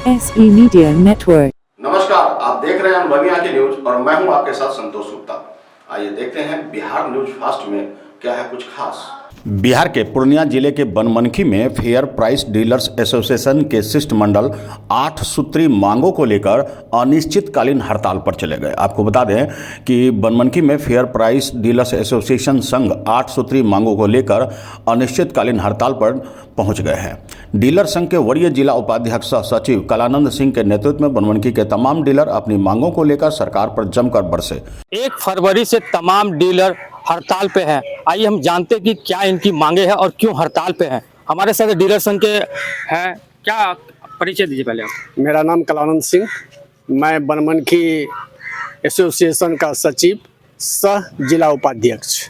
SE Media Network। नमस्कार, आप देख रहे हैं अनुभवी आंखें न्यूज और मैं हूं आपके साथ संतोष गुप्ता। आइए देखते हैं बिहार न्यूज फास्ट में क्या है कुछ खास। बिहार के पूर्णिया जिले के बनमनखी में फेयर प्राइस डीलर्स एसोसिएशन के शिष्टमंडल 8 सूत्री मांगों को लेकर अनिश्चितकालीन हड़ताल पर चले गए। आपको बता दें कि बनमनखी में फेयर प्राइस डीलर्स एसोसिएशन संघ 8 सूत्री मांगों को लेकर अनिश्चितकालीन हड़ताल पर पहुंच गए हैं। डीलर संघ के वरीय जिला उपाध्यक्ष सह सचिव कलानंद सिंह के नेतृत्व में बनमनखी के तमाम डीलर अपनी मांगों को लेकर सरकार पर जमकर बरसे। 1 फरवरी से तमाम डीलर हड़ताल पे हैं। आइए हम जानते हैं कि क्या इनकी मांगे हैं और क्यों हड़ताल पे हैं। हमारे साथ डीलर संघ के हैं, क्या परिचय दीजिए पहले आप। मेरा नाम कलानंद सिंह, मैं बनमनखी एसोसिएशन का सचिव सह जिला उपाध्यक्ष।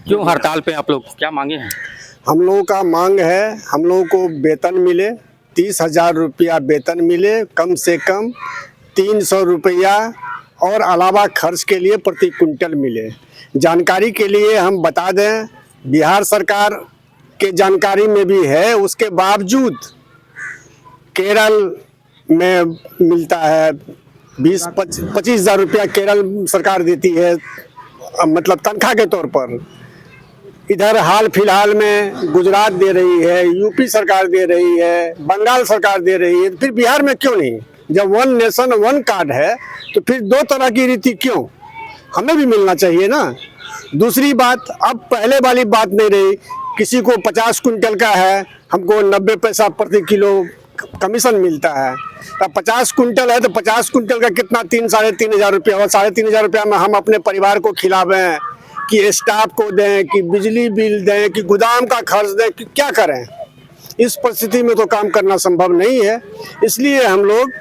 क्यों हड़ताल पे आप लोग, क्या मांगे हैं? हम लोगों का मांग है, हम लोगों को वेतन मिले, 30,000 रुपया वेतन मिले, कम से कम 300 रुपया और अलावा खर्च के लिए प्रति क्विंटल मिले। जानकारी के लिए हम बता दें, बिहार सरकार के जानकारी में भी है, उसके बावजूद केरल में मिलता है 20-25,000 रुपया केरल सरकार देती है, मतलब तनख्वाह के तौर पर। इधर हाल फिलहाल में गुजरात दे रही है, यूपी सरकार दे रही है, बंगाल सरकार दे रही है, फिर बिहार में क्यों नहीं? जब वन नेशन वन कार्ड है तो फिर 2 तरह की रीति क्यों? हमें भी मिलना चाहिए ना। दूसरी बात, अब पहले वाली बात नहीं रही, किसी को 50 कुंटल का है, हमको 90 पैसा प्रति किलो कमीशन मिलता है। अब 50 कुंटल है तो 50 कुंटल का कितना 3-3.5 हज़ार रुपया, और 3.5 हज़ार रुपया में हम अपने परिवार को खिलावें कि स्टाफ को दें, कि बिजली बिल दें, कि गोदाम का खर्च दें, कि क्या करें? इस परिस्थिति में तो काम करना संभव नहीं है। इसलिए हम लोग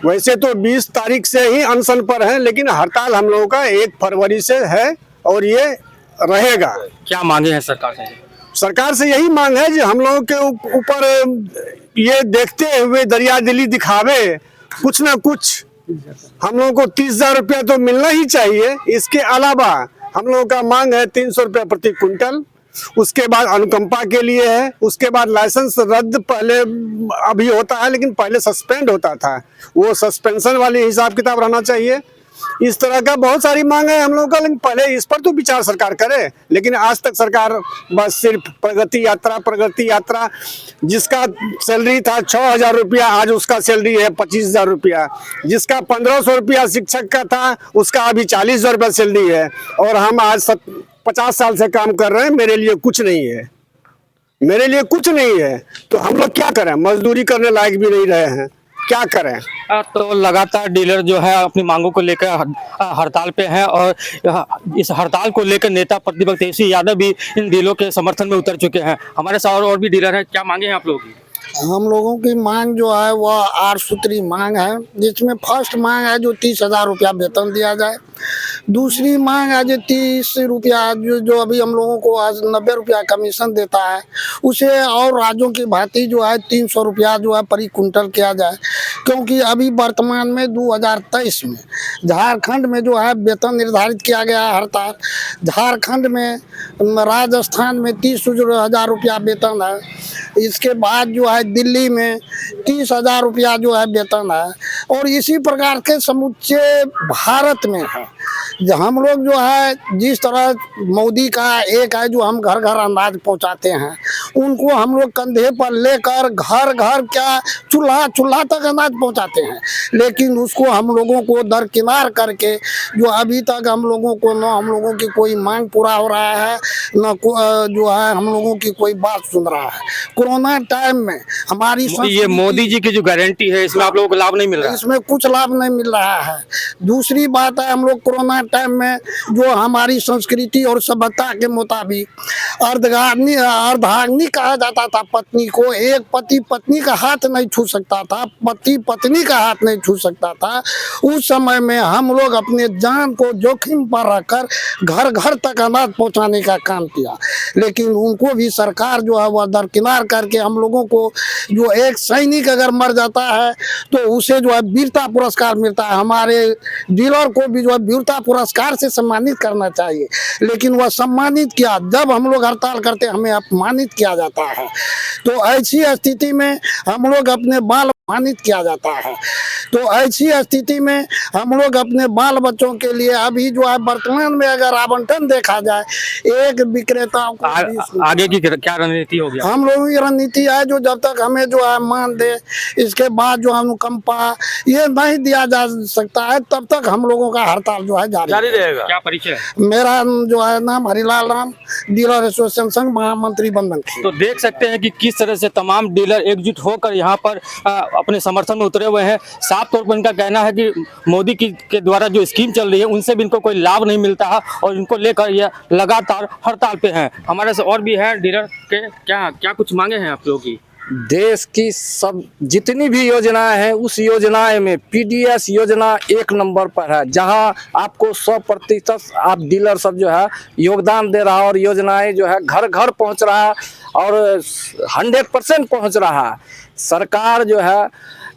वैसे तो 20 तारीख से ही अनशन पर हैं, लेकिन हड़ताल हम लोगों का 1 फरवरी से है और ये रहेगा। क्या मांगे हैं सरकार से? सरकार से यही मांग है कि हम लोगों के ऊपर ये देखते हुए दरिया दिली दिखावे, कुछ ना कुछ हम लोगों को 30,000 रुपया तो मिलना ही चाहिए। इसके अलावा हम लोगों का मांग है 300 रुपया प्रति क्विंटल। उसके बाद अनुकंपा के लिए है, उसके बाद लाइसेंस रद्द पहले अभी होता है, लेकिन पहले सस्पेंड होता था, वो सस्पेंशन वाली हिसाब किताब रहना चाहिए। इस तरह का बहुत सारी मांग है हम लोगों का, लेकिन पहले इस पर तो विचार सरकार करे। लेकिन आज तक सरकार बस सिर्फ प्रगति यात्रा जिसका सैलरी था 6,000 रुपया, आज उसका सैलरी है 25,000 रुपया। जिसका 1,500 रुपया शिक्षक का था, उसका अभी 40,000 रुपया सैलरी है। और हम आज 50 साल से काम कर रहे हैं, मेरे लिए कुछ नहीं है, मेरे लिए कुछ नहीं है। तो हम लोग क्या करें? मजदूरी करने लायक भी नहीं रहे हैं, क्या करें? तो लगातार डीलर जो है अपनी मांगों को लेकर हड़ताल पे हैं और इस हड़ताल को लेकर नेता प्रतिपक्ष तेजस्वी यादव भी इन डीलरों के समर्थन में उतर चुके हैं। हमारे साथ और भी डीलर हैं, क्या मांगे हैं आप लोगों की? हम लोगों की मांग जो है वह 8 सूत्री मांग है, जिसमें फर्स्ट मांग है जो 30,000 रुपया वेतन दिया जाए। दूसरी मांग है जो 30 रुपया जो अभी हम लोगों को आज 90 रुपया कमीशन देता है, उसे और राज्यों की भांति जो है 300 रुपया जो है प्रति क्विंटल किया जाए। क्योंकि अभी वर्तमान में 2023 में झारखंड में जो है वेतन निर्धारित किया गया है हड़ताल। झारखंड में, राजस्थान में 30,000 रुपया वेतन है। इसके बाद जो है दिल्ली में 30,000 रुपया जो है वेतन है। और इसी प्रकार के समूचे भारत में है। हम लोग जो है जिस तरह मोदी का एक है जो हम घर घर अनाज पहुंचाते हैं, उनको हम लोग कंधे पर लेकर घर घर क्या चूल्हा तक अनाज पहुंचाते हैं। लेकिन उसको हम लोगों को दरकिनार करके जो अभी तक हम लोगों को न हम लोगों की कोई मांग पूरा हो रहा है, न जो है हम लोगों की कोई बात सुन रहा है। कोरोना टाइम में हमारी ये मोदी जी की जो गारंटी है, इसमें आप लोगों को लाभ नहीं मिल रहा है? इसमें कुछ लाभ नहीं मिल रहा है। दूसरी बात है, हम लोग कोरोना टाइम में जो हमारी संस्कृति और सभ्यता के मुताबिक अर्धांगिनी कहा जाता था पत्नी को। एक पति पत्नी का हाथ नहीं छू सकता था, पति पत्नी का हाथ नहीं छू सकता था। उस समय में हम लोग अपने जान को जोखिम पर रखकर घर घर तक अनाज पहुंचाने का काम किया। लेकिन उनको भी सरकार जो है वह दरकिनार करके हम लोगों को, जो एक सैनिक अगर मर जाता है तो उसे जो है वीरता पुरस्कार मिलता है। हमारे डीलर को भी जो है वीरता पुरस्कार से सम्मानित करना चाहिए, लेकिन वह सम्मानित किया, जब हम लोग हड़ताल करते हमें अपमानित किया जाता है। तो ऐसी स्थिति में हम लोग अपने बाल सम्मानित किया जाता है। तो ऐसी स्थिति में हम लोग अपने बाल बच्चों के लिए अभी जो है वर्तमान में अगर आवंटन देखा जाए, एक विक्रेता को आगे की क्या रणनीति होगी? हम लोगों की रणनीति है जो जब तक हमें जो है मान दे, इसके बाद जो अनुकंपा ये नहीं दिया जा सकता है, तब तक हम लोगों का हड़ताल जो है जारी रहेगा। क्या परिचय? मेरा जो है नाम हरिलाल राम, डीलर एसोसिएशन संघ महामंत्री बनमनखी। तो देख सकते हैं कि किस तरह से तमाम डीलर एकजुट होकर यहाँ पर अपने समर्थन में उतरे हुए हैं। साफ तौर पर इनका कहना है कि मोदी के द्वारा जो स्कीम चल रही है उनसे भी इनको कोई लाभ नहीं मिलता है और इनको लेकर ये लगातार हड़ताल पे हैं। हमारे से और भी हैं डीलर के, क्या कुछ मांगे हैं आप लोगों की? देश की सब जितनी भी योजनाएं हैं उस योजनाएं में पीडीएस योजना 1 नंबर पर है, जहां आपको 100% आप डीलर सब जो है योगदान दे रहा है और योजनाएं जो है घर घर पहुंच रहा है और 100% पहुंच रहा है। सरकार जो है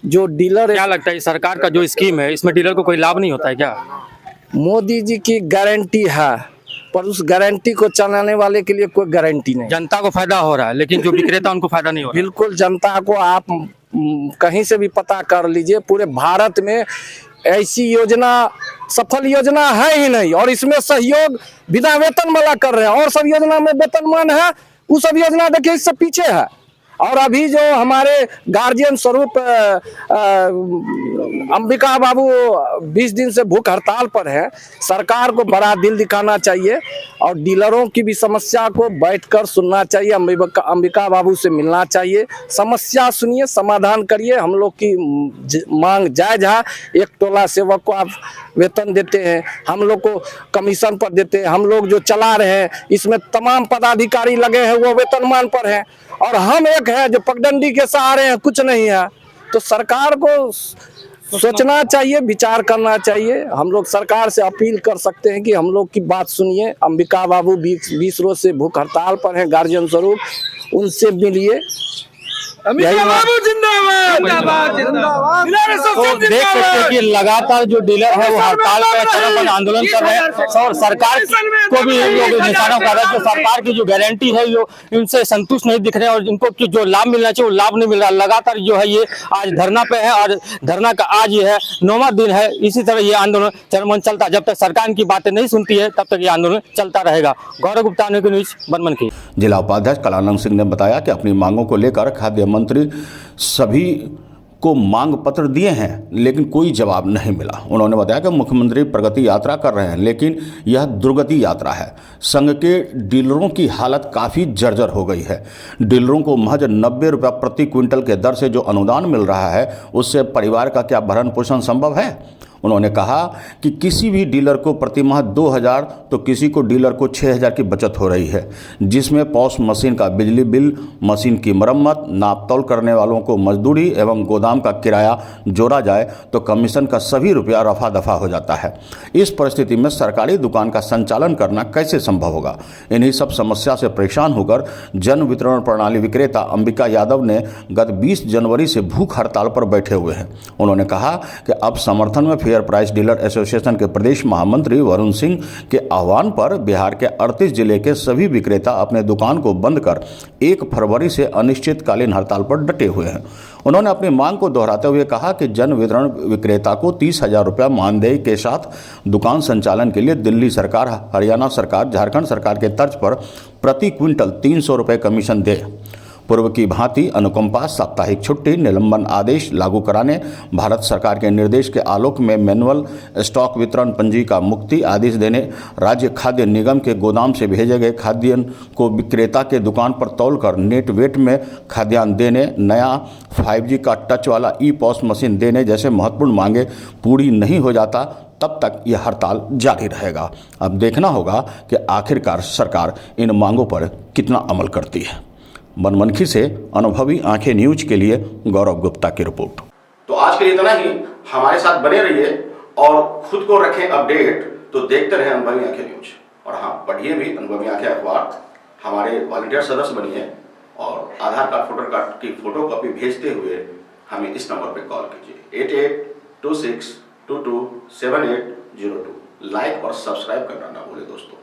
जो डीलर, क्या लगता है सरकार का जो स्कीम है इसमें डीलर को कोई लाभ नहीं होता है क्या? मोदी जी की गारंटी है, पर उस गारंटी को चलाने वाले के लिए कोई गारंटी नहीं। जनता को फायदा हो रहा है लेकिन जो विक्रेता उनको फायदा नहीं हो रहा। बिल्कुल, जनता को आप कहीं से भी पता कर लीजिए, पूरे भारत में ऐसी योजना सफल योजना है ही नहीं और इसमें सहयोग बिना वेतन वाला कर रहे हैं और सब योजना में वेतनमान है, वो सब योजना देखिए इससे पीछे है। और अभी जो हमारे गार्जियन स्वरूप अंबिका बाबू 20 दिन से भूख हड़ताल पर है, सरकार को बड़ा दिल दिखाना चाहिए और डीलरों की भी समस्या को बैठकर सुनना चाहिए। अंबिका बाबू से मिलना चाहिए, समस्या सुनिए, समाधान करिए। हम लोग की मांग जायज है। एक टोला सेवक को आप वेतन देते हैं, हम लोग को कमीशन पर देते हैं, हम लोग जो चला रहे हैं इसमें तमाम पदाधिकारी लगे हैं वो वेतनमान पर हैं और हम एक है जो पगडंडी के सहारे हैं, कुछ नहीं है। तो सरकार को सोचना चाहिए, विचार करना चाहिए। हम लोग सरकार से अपील कर सकते हैं कि हम लोग की बात सुनिए। अंबिका बाबू 20 रोज से भूख हड़ताल पर हैं गार्जियन स्वरूप, उनसे मिलिए। तो देख सकते हैं कि लगातार जो डीलर है वो हड़ताल पे चरमपंथ आंदोलन कर रहे हैं और सरकार को भी लोग निशाना कर रहे हैं। तो सरकार की जो गारंटी है जो इनसे संतुष्ट नहीं दिख रहे हैं और इनको जो लाभ मिलना चाहिए वो लाभ नहीं मिल रहा। लगातार जो है ये आज धरना पे है और धरना का आज ये है 9वां दिन है। इसी तरह ये आंदोलन चरमपंथ चलता, जब तक सरकार इनकी बातें नहीं सुनती है तब तक ये आंदोलन चलता रहेगा। गौरव गुप्ता, न्यूज़ बनमनखी। जिला उपाध्यक्ष कलानंद सिंह ने बताया कि अपनी मांगों को लेकर खाद्य मंत्री सभी को मांग पत्र दिए हैं लेकिन कोई जवाब नहीं मिला। उन्होंने बताया कि मुख्यमंत्री प्रगति यात्रा कर रहे हैं लेकिन यह दुर्गति यात्रा है। संघ के डीलरों की हालत काफ़ी जर्जर हो गई है। डीलरों को महज 90 रुपये प्रति क्विंटल के दर से जो अनुदान मिल रहा है उससे परिवार का क्या भरण पोषण संभव है? उन्होंने कहा कि किसी भी डीलर को प्रति माह 2000 तो किसी को डीलर को 6000 की बचत हो रही है, जिसमें पॉस मशीन का बिजली बिल, मशीन की मरम्मत, नाप तौल करने वालों को मजदूरी एवं गोदाम का किराया जोड़ा जाए तो कमीशन का सभी रुपया रफा दफा हो जाता है। इस परिस्थिति में सरकारी दुकान का संचालन करना कैसे संभव होगा? इन्हीं सब समस्या से परेशान होकर जन वितरण प्रणाली विक्रेता अंबिका यादव ने गत 20 जनवरी से भूख हड़ताल पर बैठे हुए हैं। उन्होंने कहा कि अब समर्थन में फेयर प्राइस डीलर एसोसिएशन के प्रदेश महामंत्री वरुण सिंह के आह्वान पर बिहार के 38 जिले के सभी विक्रेता अपने दुकान को बंद कर 1 फरवरी से अनिश्चितकालीन हड़ताल पर डटे हुए हैं। उन्होंने अपनी मांग को दोहराते हुए कहा कि जन वितरण विक्रेता को 30,000 रुपया मानदेय के साथ दुकान संचालन के लिए दिल्ली सरकार, हरियाणा सरकार, झारखंड सरकार के तर्ज पर प्रति क्विंटल 300 रुपये कमीशन दे। पूर्व की भांति अनुकंपा, साप्ताहिक छुट्टी, निलंबन आदेश लागू कराने, भारत सरकार के निर्देश के आलोक में मैनुअल स्टॉक वितरण पंजी का मुक्ति आदेश देने, राज्य खाद्य निगम के गोदाम से भेजे गए खाद्यान्न को विक्रेता के दुकान पर तौलकर नेट वेट में खाद्यान्न देने, नया 5G का टच वाला ई-पॉस मशीन देने जैसे महत्वपूर्ण मांगे पूरी नहीं हो जाता तब तक यह हड़ताल जारी रहेगा। अब देखना होगा कि आखिरकार सरकार इन मांगों पर कितना अमल करती है। बनमनखी से अनुभवी आंखें न्यूज के लिए गौरव गुप्ता की रिपोर्ट। तो आज के लिए इतना ही। हमारे साथ बने रहिए और खुद को रखें अपडेट। तो देखते रहें अनुभवी आंखें न्यूज और हाँ, पढ़िए भी अनुभवी आंखें अखबार। हमारे वॉलंटियर सदस्य बनिए और आधार कार्ड, वोटर कार्ड की फोटो कॉपी भेजते हुए हमें इस नंबर पर कॉल कीजिए 8826227802। लाइक और सब्सक्राइब करना ना भूलें दोस्तों।